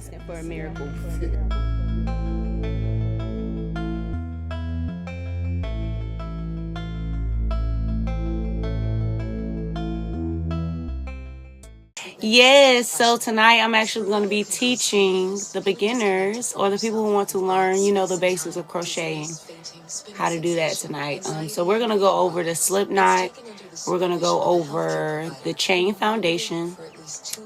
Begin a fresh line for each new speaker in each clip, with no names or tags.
asking for a miracle. Yes, so tonight I'm actually going to be teaching the beginners or the people who want to learn, the basics of crocheting, how to do that tonight. So we're going to go over the slip knot. We're going to go over the chain foundation.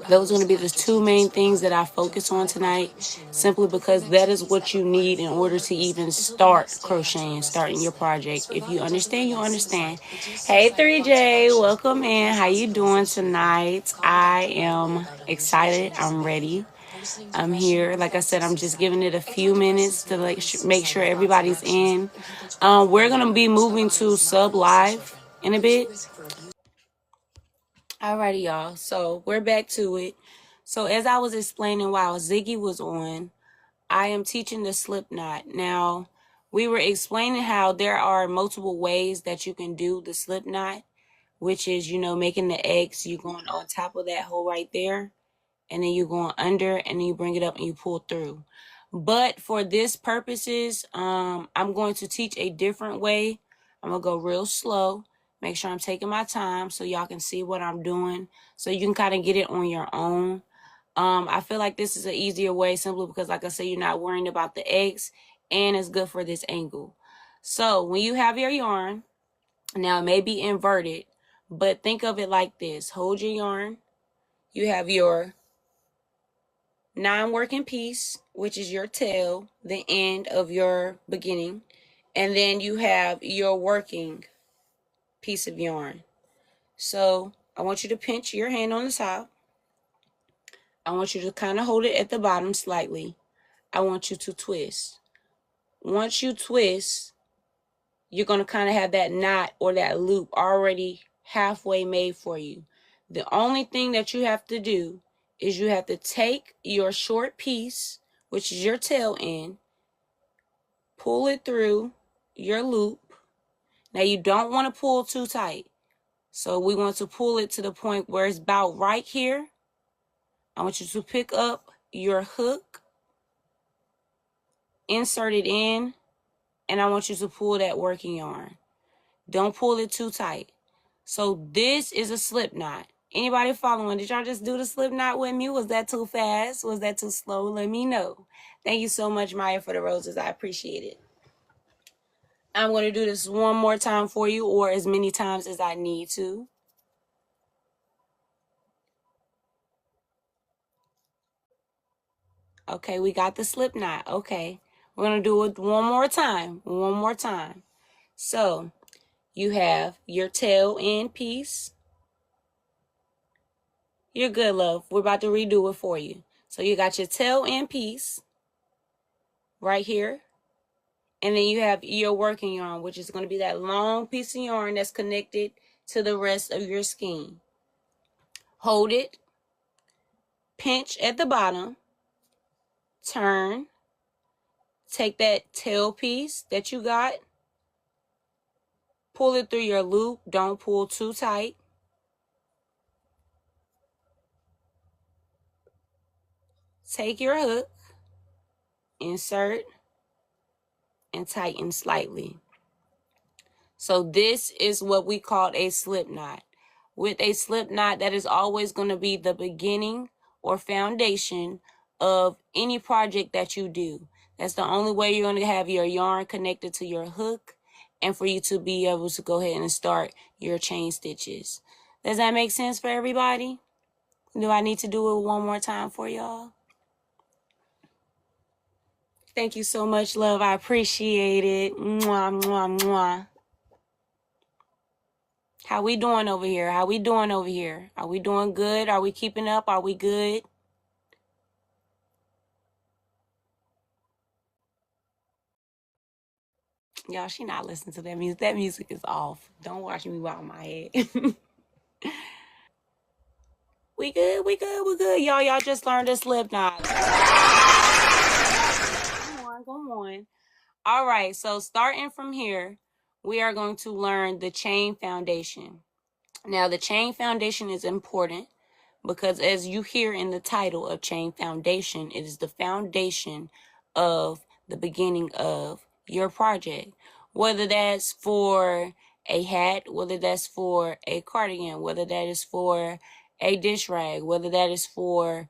Those are going to be the two main things that I focus on tonight, simply because that is what you need in order to even start crocheting, starting your project. If you understand, you understand. Hey 3J, welcome in. How you doing tonight? I am excited. I'm ready. I'm here. Like I said, I'm just giving it a few minutes to make sure everybody's in. We're going to be moving to sub live in a bit. Alrighty, y'all. So we're back to it. So as I was explaining while Ziggy was on, I am teaching the slip knot. Now, we were explaining how there are multiple ways that you can do the slip knot, which is, making the X, you're going on top of that hole right there, and then you're going under, and then you bring it up and you pull through. But for this purposes, I'm going to teach a different way. I'm going to go real slow. Make sure I'm taking my time so y'all can see what I'm doing, so you can kind of get it on your own. I feel like this is an easier way simply because, like I said, you're not worrying about the X, and it's good for this angle. So when you have your yarn, now it may be inverted, but think of it like this. Hold your yarn. You have your non-working piece, which is your tail, the end of your beginning, and then you have your working piece of yarn. So I want you to pinch your hand on the top. I want you to kind of hold it at the bottom slightly. I want you to twist. Once you twist, you're going to kind of have that knot or that loop already halfway made for you. The only thing that you have to do is you have to take your short piece, which is your tail end, pull it through your loop. Now you don't want to pull too tight. So we want to pull it to the point where it's about right here. I want you to pick up your hook, insert it in, and I want you to pull that working yarn. Don't pull it too tight. So this is a slip knot. Anybody following? Did y'all just do the slip knot with me? Was that too fast? Was that too slow? Let me know. Thank you so much, Maya, for the roses. I appreciate it. I'm going to do this one more time for you, or as many times as I need to. Okay, we got the slip knot. Okay, we're going to do it one more time. One more time. So you have your tail end piece. You're good, love. We're about to redo it for you. So you got your tail end piece right here. And then you have your working yarn, which is going to be that long piece of yarn that's connected to the rest of your skein. Hold it. Pinch at the bottom. Turn. Take that tail piece that you got. Pull it through your loop. Don't pull too tight. Take your hook. Insert. And tighten slightly. So this is what we call a slip knot. With a slip knot, that is always going to be the beginning or foundation of any project that you do. That's the only way you're going to have your yarn connected to your hook and for you to be able to go ahead and start your chain stitches. Does that make sense for everybody? Do I need to do it one more time for y'all? Thank you so much, love. I appreciate it. Mwah, mwah, mwah. How we doing over here? How we doing over here? Are we doing good? Are we keeping up? Are we good? Y'all, she not listening to that music. That music is off. Don't watch me bob my head. We good, we good, we good. Y'all just learned a slip knot. Come on. All right, so starting from here, we are going to learn the chain foundation. Now, the chain foundation is important because as you hear in the title of Chain Foundation, it is the foundation of the beginning of your project. Whether that's for a hat, whether that's for a cardigan, whether that is for a dish rag, whether that is for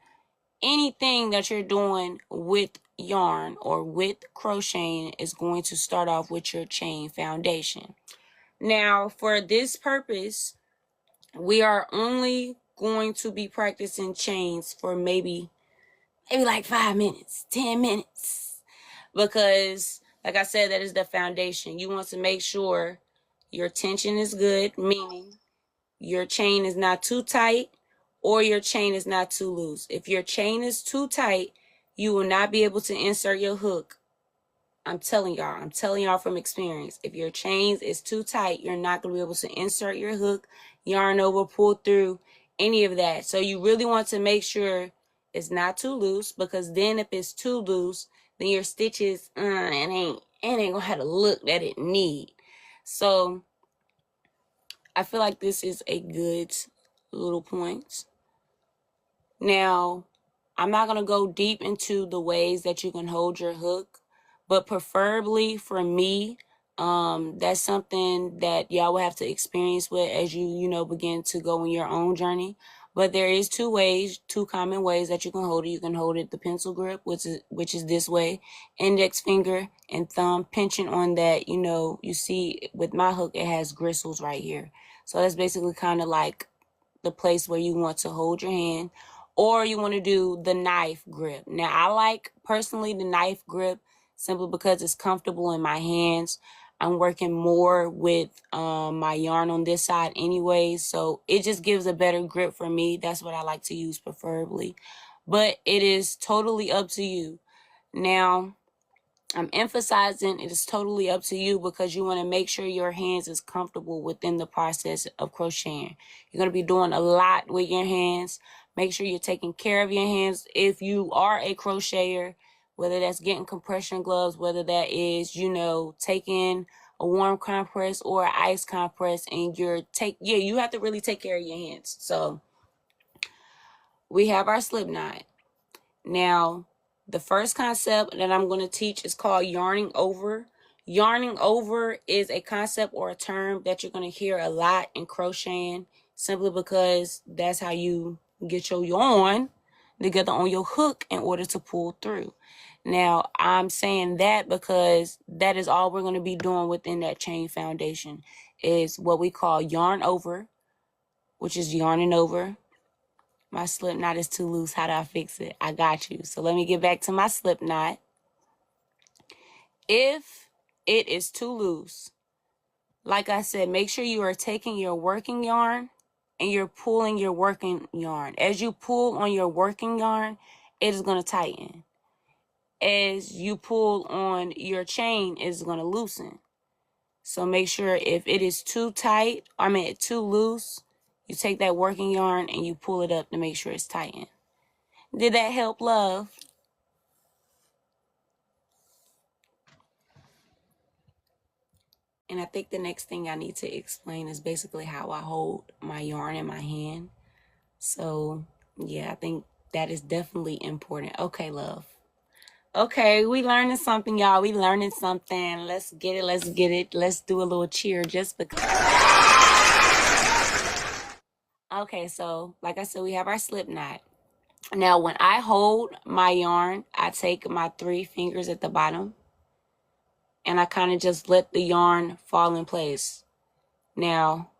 anything that you're doing with yarn or with crocheting, is going to start off with your chain foundation. Now, for this purpose, we are only going to be practicing chains for maybe like 5 minutes, 10 minutes, because like I said, that is the foundation. You want to make sure your tension is good, meaning your chain is not too tight or your chain is not too loose. If your chain is too tight, you will not be able to insert your hook. I'm telling y'all from experience. If your chains is too tight, you're not going to be able to insert your hook, yarn over, pull through, any of that. So you really want to make sure it's not too loose, because then if it's too loose, then your stitches, it ain't gonna have the look that it need. So I feel like this is a good little point. Now, I'm not going to go deep into the ways that you can hold your hook, but preferably for me, that's something that y'all will have to experience with as you begin to go on your own journey. But there is two common ways that you can hold it. You can hold it the pencil grip, which is this way, index finger and thumb pinching on that. You see with my hook, it has gristles right here. So that's basically kind of like the place where you want to hold your hand. Or you want to do the knife grip. Now, I like personally the knife grip simply because it's comfortable in my hands. I'm working more with my yarn on this side anyway, so it just gives a better grip for me. That's what I like to use preferably. But it is totally up to you. Now, I'm emphasizing it is totally up to you because you want to make sure your hands is comfortable within the process of crocheting. You're going to be doing a lot with your hands. Make sure you're taking care of your hands. If you are a crocheter, whether that's getting compression gloves, whether that is, taking a warm compress or an ice compress, and you have to really take care of your hands. So we have our slip knot. Now, the first concept that I'm going to teach is called yarning over. Yarning over is a concept or a term that you're going to hear a lot in crocheting, simply because that's how you get your yarn together on your hook in order to pull through. Now, I'm saying that because that is all we're going to be doing within that chain foundation, is what we call yarn over, which is yarning over. My slip knot is too loose. How do I fix it? I got you. So let me get back to my slip knot. If it is too loose, like I said, make sure you are taking your working yarn and you're pulling your working yarn. As you pull on your working yarn, it is going to tighten. As you pull on your chain, it is going to loosen. So make sure if it is too loose, you take that working yarn and you pull it up to make sure it's tightened. Did that help, love? And I think the next thing I need to explain is basically how I hold my yarn in my hand. So, yeah, I think that is definitely important. Okay, love. Okay, we learning something, y'all. We learning something. Let's get it. Let's get it. Let's do a little cheer just because. Okay, so like I said, we have our slip knot. Now, when I hold my yarn, I take my 3 fingers at the bottom and I kind of just let the yarn fall in place. Now,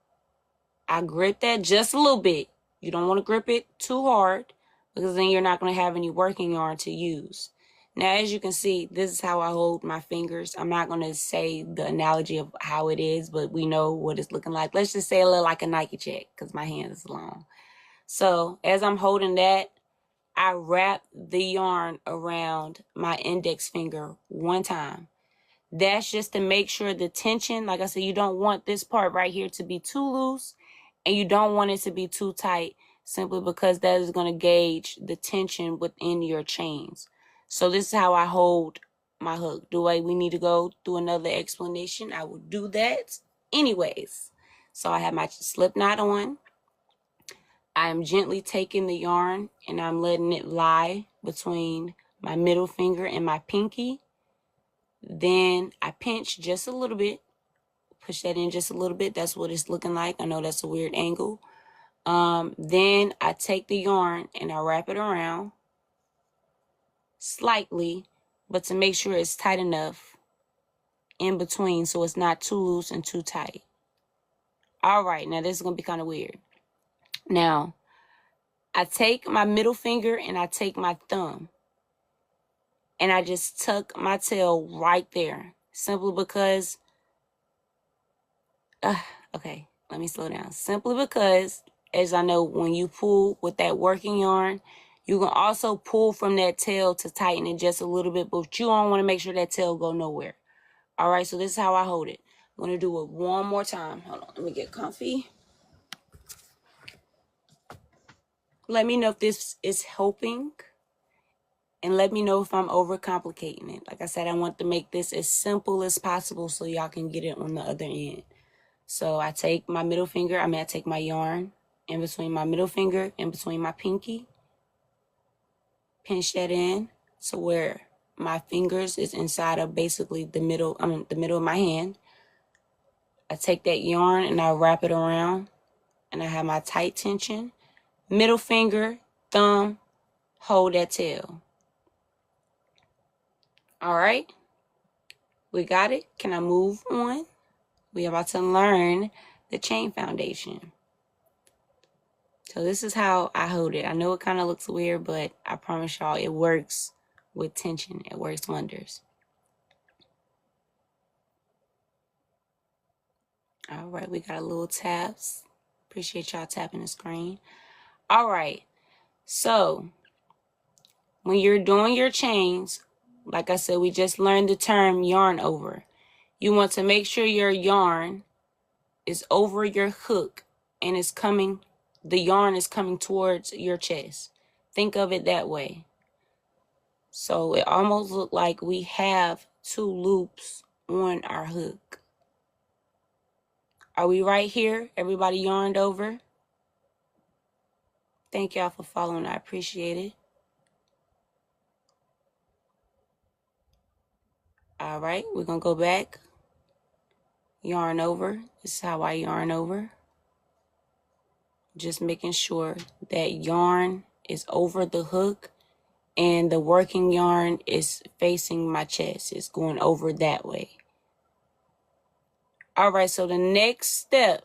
I grip that just a little bit. You don't want to grip it too hard because then you're not going to have any working yarn to use. Now, as you can see, this is how I hold my fingers. I'm not going to say the analogy of how it is, but we know what it's looking like. Let's just say a little like a Nike check because my hand is long. So as I'm holding that, I wrap the yarn around my index finger 1 time. That's just to make sure the tension, like I said, you don't want this part right here to be too loose and you don't want it to be too tight, simply because that is going to gauge the tension within your chains. So this is how I hold my hook. We need to go through another explanation? I will do that anyways. So I have my slip knot on. I am gently taking the yarn and I'm letting it lie between my middle finger and my pinky. Then I pinch just a little bit, push that in just a little bit. That's what it's looking like. I know that's a weird angle. Then I take the yarn and I wrap it around slightly, but to make sure it's tight enough in between so it's not too loose and too tight. All right, now this is going to be kind of weird. Now, I take my middle finger and I take my thumb and I just tuck my tail right there, simply because, okay, let me slow down. Simply because, as I know, when you pull with that working yarn, you can also pull from that tail to tighten it just a little bit, but you don't want to make sure that tail go nowhere. All right, so this is how I hold it. I'm going to do it one more time. Hold on, let me get comfy. Let me know if this is helping. And let me know if I'm overcomplicating it. Like I said, I want to make this as simple as possible so y'all can get it on the other end. So I take my middle finger, I take my yarn in between my middle finger and between my pinky. Pinch that in to where my fingers is inside of basically the middle of my hand. I take that yarn and I wrap it around and I have my tight tension. Middle finger, thumb, hold that tail. All right, we got it. Can I move on? We're about to learn the chain foundation. So this is how I hold it. I know it kind of looks weird, but I promise y'all it works with tension. It works wonders. All right, we got a little taps. Appreciate y'all tapping the screen. All right, so when you're doing your chains, like I said, we just learned the term yarn over. You want to make sure your yarn is over your hook and the yarn is coming towards your chest. Think of it that way. So it almost looks like we have 2 loops on our hook. Are we right here? Everybody yarned over? Thank y'all for following. I appreciate it. All right, we're going to go back. Yarn over. This is how I yarn over. Just making sure that yarn is over the hook and the working yarn is facing my chest. It's going over that way. All right, so the next step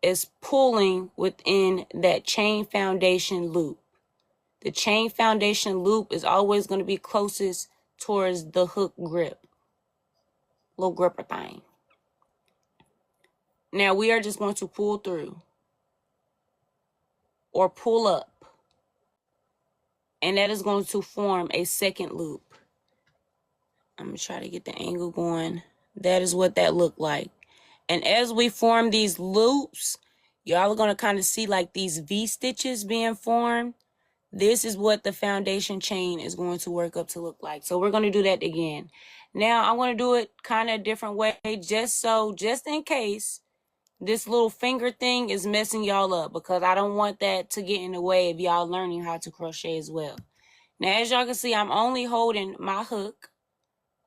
is pulling within that chain foundation loop. The chain foundation loop is always going to be closest towards the hook grip. Little gripper thing. Now we are just going to pull through or pull up. And that is going to form a second loop. I'm going to try to get the angle going. That is what that looked like. And as we form these loops, y'all are going to kind of see like these V stitches being formed. This is what the foundation chain is going to work up to look like. So we're going to do that again. Now I'm going to do it kind of a different way, just in case this little finger thing is messing y'all up, because I don't want that to get in the way of y'all learning how to crochet as well. Now, as y'all can see, I'm only holding my hook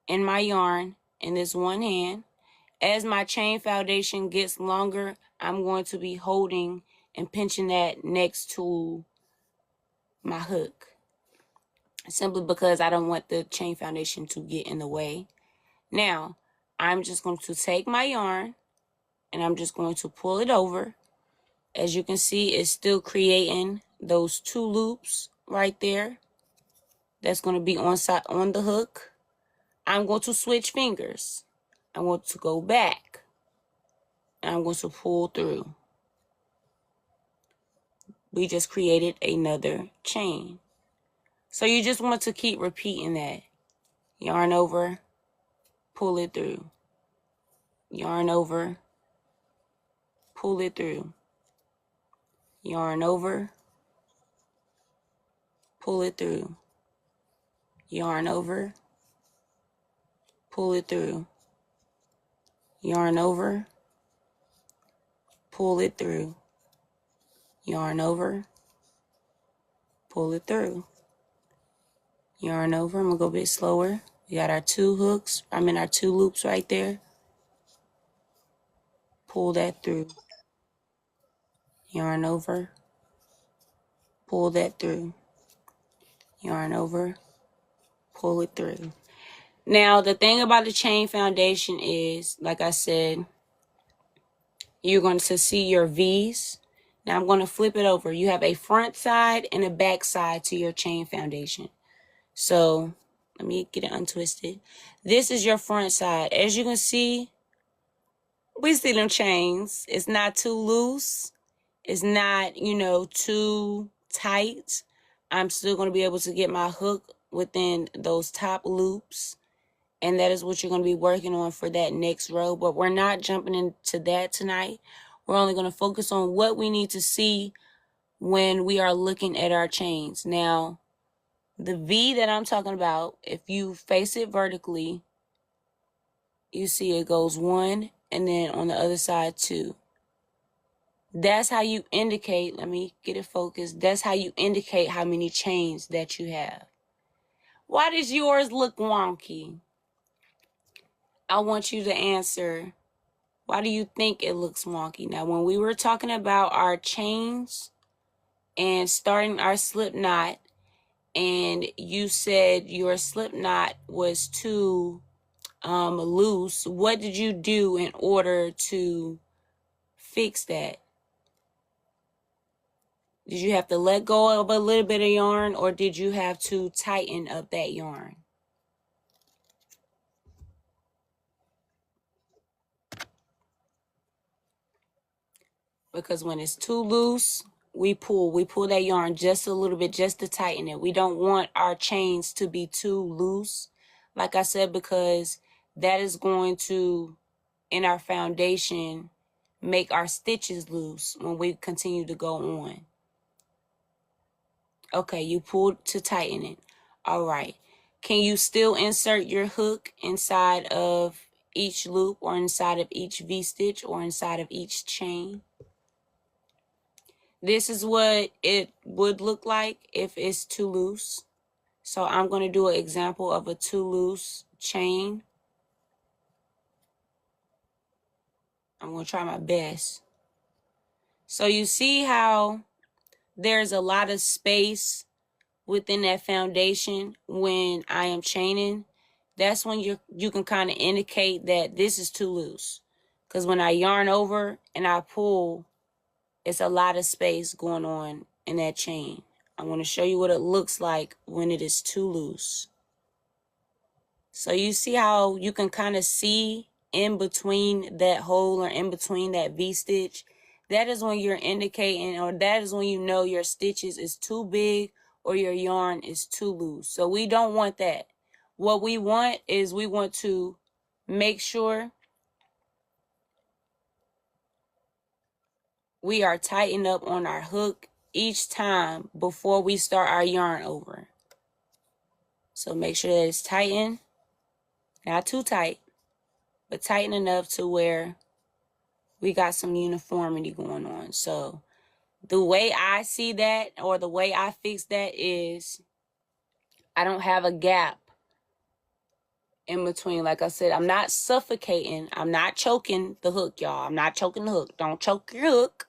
and my yarn in this one hand. As my chain foundation gets longer, I'm going to be holding and pinching that next to my hook, simply because I don't want the chain foundation to get in the way. Now, I'm just going to take my yarn and I'm just going to pull it over. As you can see, it's still creating those 2 loops right there. That's going to be on the hook. I'm going to switch fingers. I'm going to go back and I'm going to pull through. We just created another chain. So you just want to keep repeating that. Yarn over, pull it through. Yarn over, pull it through. Yarn over, pull it through. Yarn over, pull it through. Yarn over, pull it through. yarn over, pull it through, yarn over. I'm gonna go a bit slower. We got our 2 hooks, our 2 loops right there. Pull that through, yarn over, pull that through, yarn over, pull it through. Now, the thing about the chain foundation is, like I said, you're going to see your V's. Now, I'm going to flip it over. You have a front side and a back side to your chain foundation. So, let me get it untwisted. This is your front side. As you can see, we see them chains. It's not too loose. It's not, too tight. I'm still going to be able to get my hook within those top loops. And that is what you're going to be working on for that next row. But we're not jumping into that tonight. We're only going to focus on what we need to see when we are looking at our chains. Now, the V that I'm talking about, if you face it vertically, you see it goes 1, and then on the other side 2. That's how you indicate, let me get it focused. That's how you indicate how many chains that you have. Why does yours look wonky? I want you to answer, why do you think it looks wonky? Now, when we were talking about our chains and starting our slip knot, and you said your slip knot was too loose, what did you do in order to fix that? Did you have to let go of a little bit of yarn, or did you have to tighten up that yarn? Because when it's too loose, we pull that yarn just a little bit just to tighten it. We don't want our chains to be too loose, like I said, because that is going to, in our foundation, make our stitches loose when we continue to go on. Okay, you pulled to tighten it. All right. Can you still insert your hook inside of each loop, or inside of each V-stitch, or inside of each chain? This is what it would look like if it's too loose. So I'm going to do an example of a too loose chain. I'm going to try my best. So you see how there's a lot of space within that foundation when I am chaining. That's when you can kind of indicate that this is too loose. Because when I yarn over and I pull, it's a lot of space going on in that chain. I'm going to show you what it looks like when it is too loose. So you see how you can kind of see in between that hole, or in between that V-stitch? That is when you're indicating, or that is when you know your stitches is too big or your yarn is too loose. So we don't want that. What we want is, we want to make sure we are tightened up on our hook each time before we start our yarn over. So make sure that it's tightened, not too tight, but tighten enough to where we got some uniformity going on. So the way I see that, or the way I fix that, is I don't have a gap in between. Like I said, I'm not suffocating. I'm not choking the hook, y'all. I'm not choking the hook. Don't choke your hook.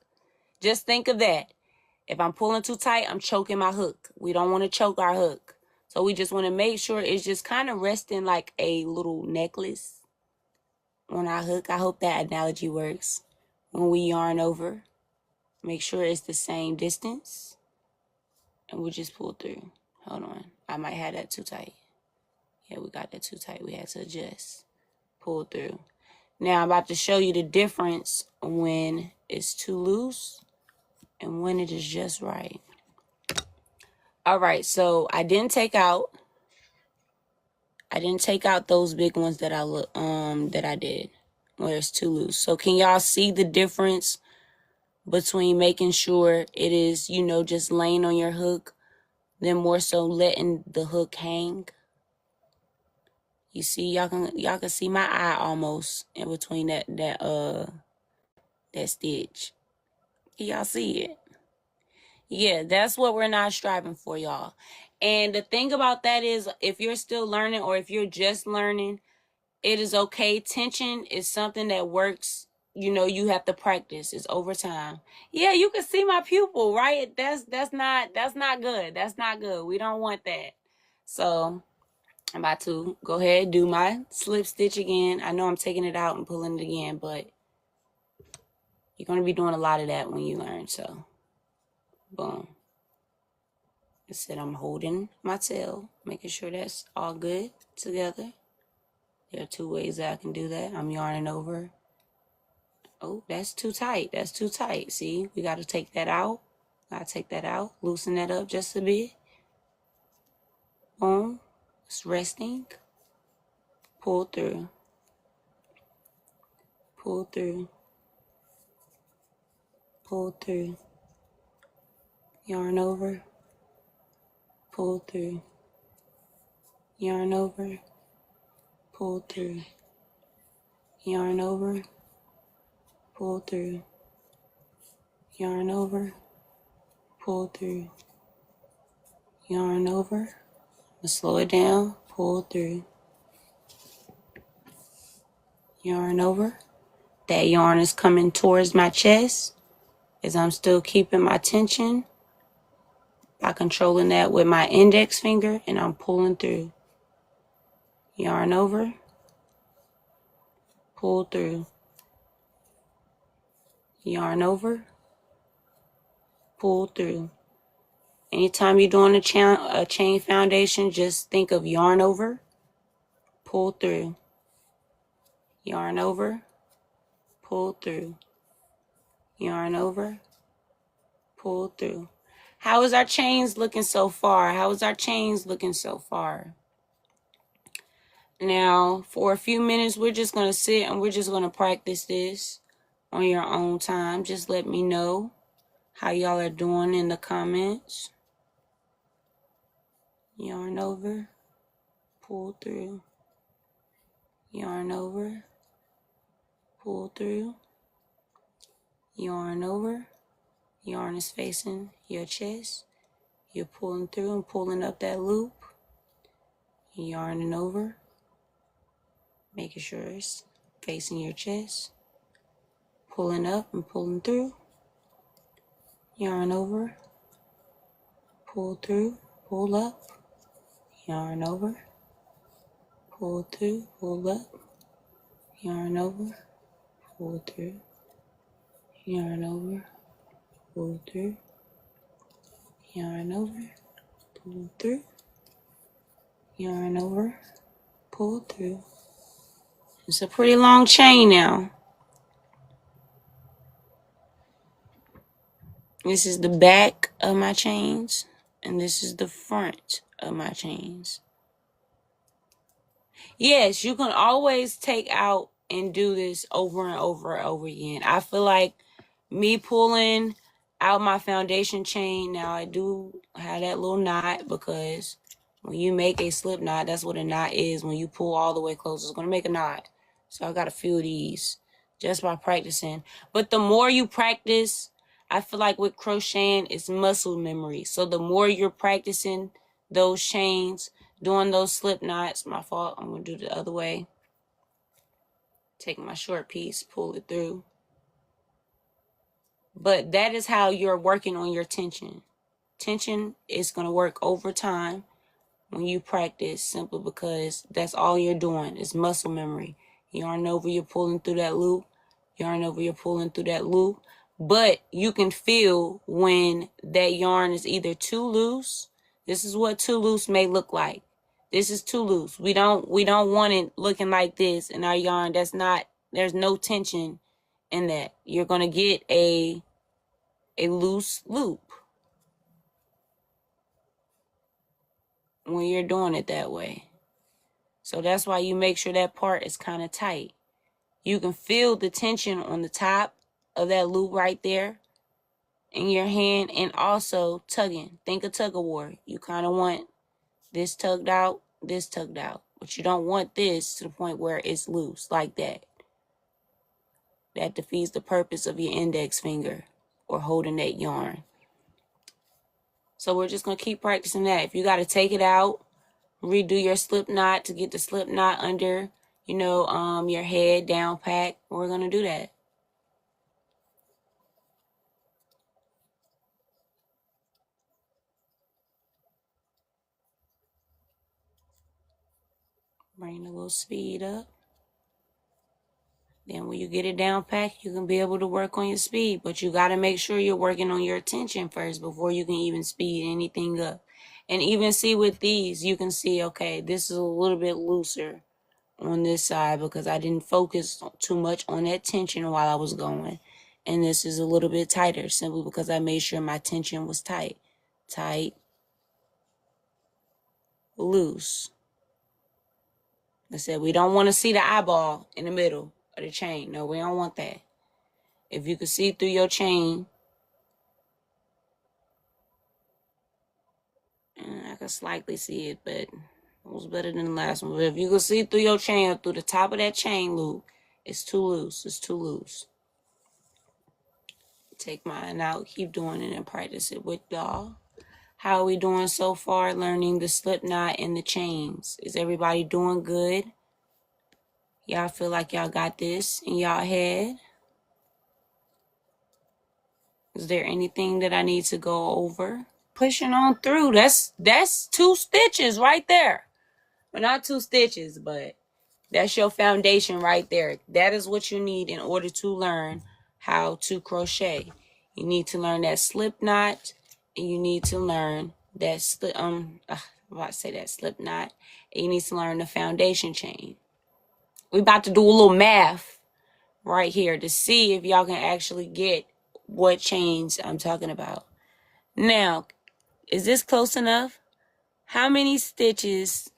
Just think of that. If I'm pulling too tight, I'm choking my hook. We don't want to choke our hook. So we just want to make sure it's just kind of resting like a little necklace on our hook. I hope that analogy works. When we yarn over, make sure it's the same distance, and we'll just pull through. Hold on. I might have that too tight. Yeah, we got that too tight. We had to adjust. Pull through. Now I'm about to show you the difference when it's too loose and when it is just right. All right, so I didn't take out those big ones that I did where it's too loose. So can y'all see the difference between making sure it is, just laying on your hook, then more so letting the hook hang? You see, y'all can see my eye almost in between that stitch. Can y'all see it? Yeah, that's what we're not striving for, y'all. And the thing about that is, if you're still learning or if you're just learning, it is okay. Tension is something that works. You know, you have to practice. It's over time. Yeah, you can see my pupil, right? That's not good. That's not good. We don't want that. So I'm about to go ahead and do my slip stitch again. I know I'm taking it out and pulling it again, but you're going to be doing a lot of that when you learn. So boom. I said I'm holding my tail, making sure that's all good together. There are two ways that I can do that. I'm yarning over. Oh, that's too tight. That's too tight. See, we got to take that out. Gotta take that out. Loosen that up just a bit. Boom. It's resting. Pull through. Pull through. Pull through. Yarn over. Pull through. Yarn over. Pull through. Yarn over. Pull through. Yarn over. Pull through. Yarn over. Slow it down. Pull through. Yarn over. That yarn is coming towards my chest as I'm still keeping my tension by controlling that with my index finger, and I'm pulling through. Yarn over. Pull through. Yarn over. Pull through. Anytime you're doing a chain foundation, just think of yarn over. Pull through. Yarn over. Pull through. Yarn over. Pull through. How is our chains looking so far? How is our chains looking so far? Now, for a few minutes, we're just going to sit and we're just going to practice this on your own time. Just let me know how y'all are doing in the comments. Yarn over. Pull through. Yarn over. Pull through. Yarn over. Yarn is facing your chest. You're pulling through and pulling up that loop. Yarning over. Making sure it's facing your chest. Pulling up and pulling through. Yarn over. Pull through. Pull up. Yarn over. Pull through. Pull up. Yarn over. Pull through. Yarn over. Pull through. Yarn over. Pull through. Yarn over. Pull through. It's a pretty long chain now. This is the back of my chains, and this is the front of my chains. Yes, you can always take out and do this over and over and over again. I feel like me pulling out my foundation chain, now I do have that little knot, because when you make a slip knot, that's what a knot is. When you pull all the way close, it's going to make a knot. So I got a few of these just by practicing. But the more you practice, I feel like with crocheting, it's muscle memory. So the more you're practicing those chains, doing those slip knots, my fault, I'm going to do the other way. Take my short piece, pull it through. But that is how you're working on your tension. Tension is going to work over time when you practice, simply because that's all you're doing is muscle memory. Yarn over, you're pulling through that loop. Yarn over, you're pulling through that loop. But you can feel when that yarn is either too loose. This is what too loose may look like. This is too loose. We don't want it looking like this in our yarn. That's not, there's no tension in that. You're going to get a loose loop when you're doing it that way. So that's why you make sure that part is kind of tight. You can feel the tension on the top of that loop right there in your hand, and also tugging. Think of tug of war. You kind of want this tugged out, but you don't want this to the point where it's loose like that. That defeats the purpose of your index finger or holding that yarn. So we're just going to keep practicing that. If you got to take it out, redo your slip knot to get the slip knot under, you know, your head down pat, we're going to do that. Bring the little speed up. Then when you get it down pat, you can be able to work on your speed. But you got to make sure you're working on your tension first before you can even speed anything up. And even see with these, you can see, okay, this is a little bit looser on this side because I didn't focus too much on that tension while I was going. And this is a little bit tighter simply because I made sure my tension was tight. Tight, loose. I said we don't want to see the eyeball in the middle of the chain. No, we don't want that. If you can see through your chain, I can slightly see it, but it was better than the last one. But if you can see through your chain or through the top of that chain loop, it's too loose. It's too loose. Take mine out, keep doing it and practice it with y'all. How are we doing so far learning the slip knot and the chains? Is everybody doing good? Y'all feel like y'all got this in y'all head? Is there anything that I need to go over? Pushing on through. That's 2 stitches right there. Well, not 2 stitches, but that's your foundation right there. That is what you need in order to learn how to crochet. You need to learn that slip knot, and you need to learn that slip knot, and you need to learn the foundation chain. We about to do a little math right here to see if y'all can actually get what chains I'm talking about. Now, is this close enough? How many stitches,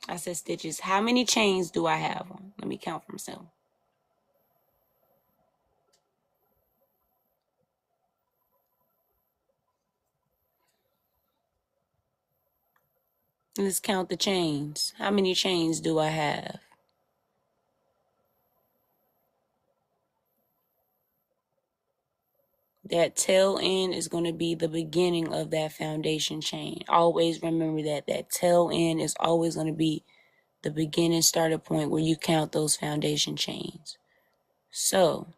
I said stitches, how many chains do I have on? Let me count for myself. Let's count the chains. How many chains do I have? That tail end is going to be the beginning of that foundation chain. Always remember that. That tail end is always going to be the beginning starter point where you count those foundation chains. So,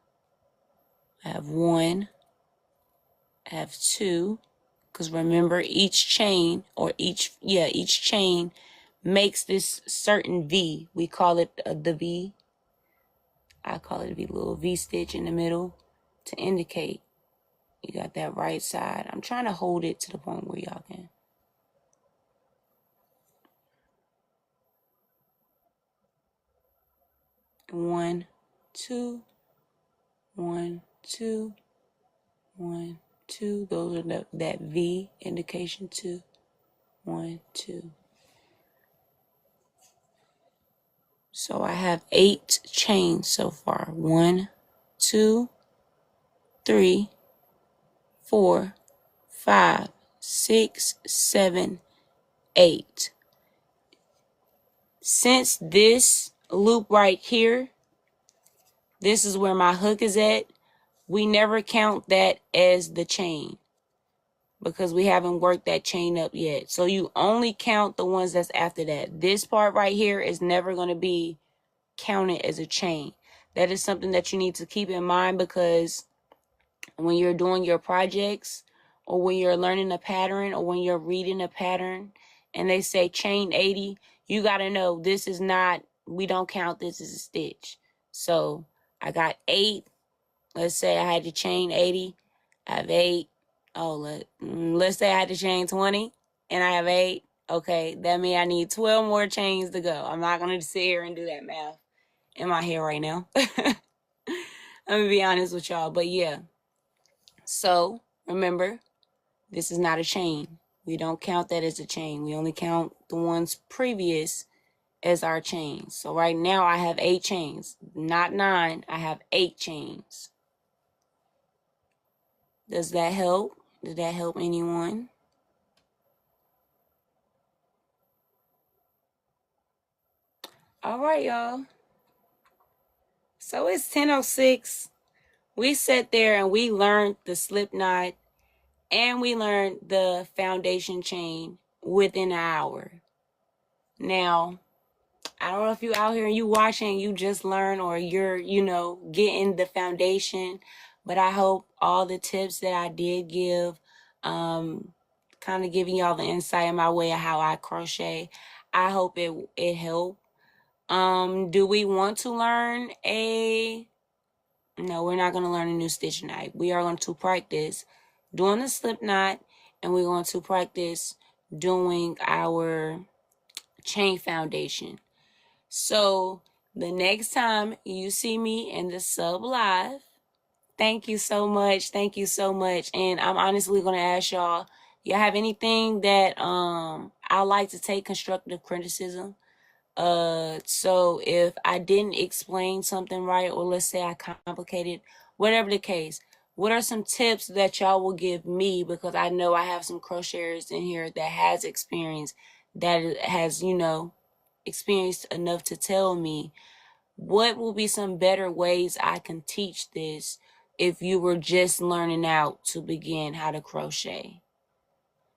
I have 1, I have 2, because remember each chain makes this certain V. We call it the V. I call it a little V stitch in the middle to indicate you got that right side. I'm trying to hold it to the point where y'all can. One, two, 1, 2, 1, 2. Those are that V indication. 2, 1, 2. So I have 8 chains so far. 1, 2, 3, 4, 5, 6, 7, 8. Since this loop right here, this is where my hook is at, we never count that as the chain because we haven't worked that chain up yet. So you only count the ones that's after that. This part right here is never going to be counted as a chain. That is something that you need to keep in mind because when you're doing your projects or when you're learning a pattern or when you're reading a pattern and they say chain 80, you got to know this is not, we don't count this as a stitch. So I got 8. Let's say I had to chain 80. I have 8. Oh, let's say I had to chain 20 and I have 8. Okay, that means I need 12 more chains to go. I'm not going to sit here and do that math in my head right now. I'm going to be honest with y'all. But yeah. So remember, this is not a chain. We don't count that as a chain. We only count the ones previous as our chains. So right now I have 8 chains. Not 9. I have 8 chains. Does that help? Did that help anyone? All right, y'all. So it's 10:06. We sat there and we learned the slip knot and we learned the foundation chain within an hour. Now, I don't know if you out here and you watching, you just learn, or you're, getting the foundation, but I hope all the tips that I did give, kind of giving y'all the insight in my way of how I crochet, I hope it helped. Do we want to learn no, we're not going to learn a new stitch tonight. We are going to practice doing the slip knot, and we're going to practice doing our chain foundation. So the next time you see me in the sub live, thank you so much. Thank you so much. And I'm honestly going to ask y'all have anything that I like to take constructive criticism. So if I didn't explain something right, or let's say I complicated, whatever the case, what are some tips that y'all will give me? Because I know I have some crocheters in here that has experience, that has, experienced enough to tell me what will be some better ways I can teach this if you were just learning out to begin how to crochet.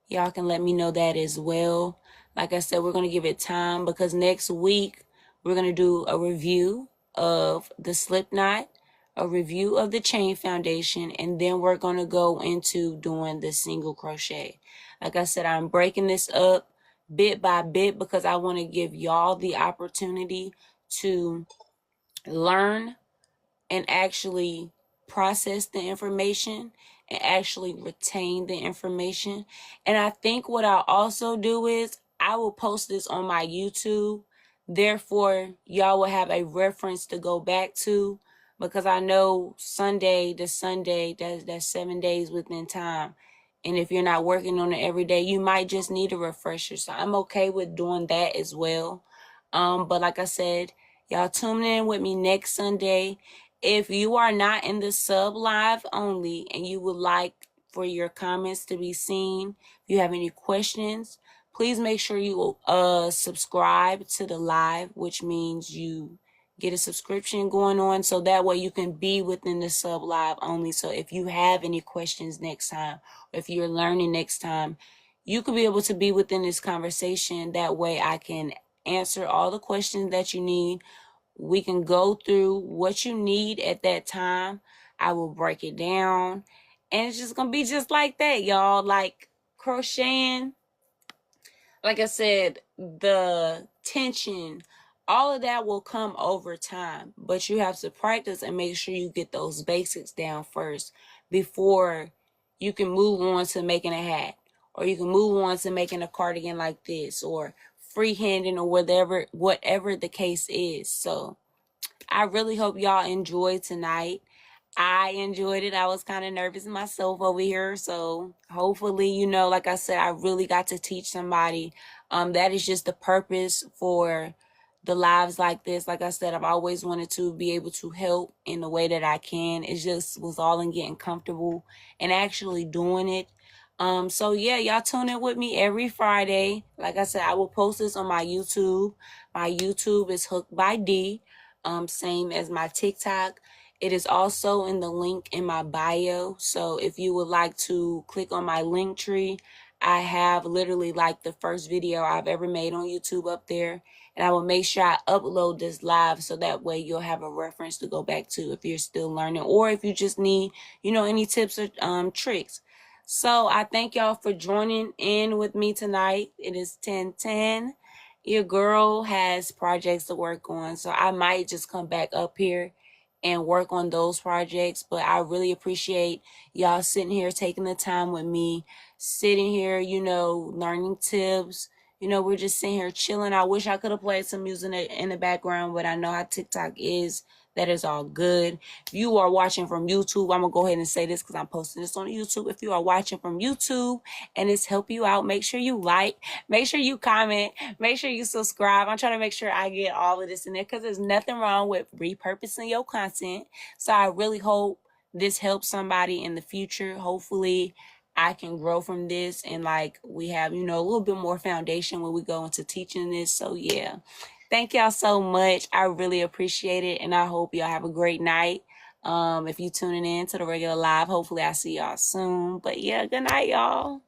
Y'all can let me know that as well. Like I said, we're going to give it time, because next week we're going to do a review of the slip knot, a review of the chain foundation, and then we're going to go into doing the single crochet. Like I said, I'm breaking this up bit by bit because I want to give y'all the opportunity to learn and actually process the information and actually retain the information. And I think what I'll also do is I will post this on my YouTube. Therefore, y'all will have a reference to go back to, because I know Sunday to Sunday, that's 7 days within time. And if you're not working on it every day, you might just need a refresher. So I'm okay with doing that as well. But like I said, y'all tune in with me next Sunday. If you are not in the sub live only and you would like for your comments to be seen, if you have any questions, please make sure you subscribe to the live, which means you get a subscription going on, so that way you can be within the sub live only. So if you have any questions next time, or if you're learning next time, you could be able to be within this conversation. That way I can answer all the questions that you need. We can go through what you need at that time. I will break it down. And it's just going to be just like that, y'all. Like crocheting, like I said, the tension, all of that will come over time. But you have to practice and make sure you get those basics down first before you can move on to making a hat. Or you can move on to making a cardigan like this, or freehanding, or whatever the case is. So I really hope y'all enjoyed tonight. I enjoyed it. I was kind of nervous myself over here. So hopefully, like I said, I really got to teach somebody. That is just the purpose for the lives like this. Like I said, I've always wanted to be able to help in the way that I can. It just was all in getting comfortable and actually doing it. So yeah, y'all tune in with me every Friday. Like I said, I will post this on my YouTube. My YouTube is Hooked by D, same as my TikTok. It is also in the link in my bio. So if you would like to click on my link tree, I have literally like the first video I've ever made on YouTube up there. And I will make sure I upload this live, so that way you'll have a reference to go back to if you're still learning, or if you just need, any tips or tricks. So I thank y'all for joining in with me tonight. It is 10:10. Your girl has projects to work on, so I might just come back up here and work on those projects. But I really appreciate y'all sitting here, taking the time with me, sitting here, learning tips. We're just sitting here chilling. I wish I could have played some music in the background, but I know how TikTok is. That is all good. If you are watching from YouTube, I'm going to go ahead and say this because I'm posting this on YouTube. If you are watching from YouTube and it's help you out, make sure you like, make sure you comment, make sure you subscribe. I'm trying to make sure I get all of this in there, because there's nothing wrong with repurposing your content. So I really hope this helps somebody in the future. Hopefully I can grow from this, and we have, a little bit more foundation when we go into teaching this. So yeah. Thank y'all so much. I really appreciate it, and I hope y'all have a great night. If you tuning in to the regular live, hopefully I see y'all soon. But yeah, good night, y'all.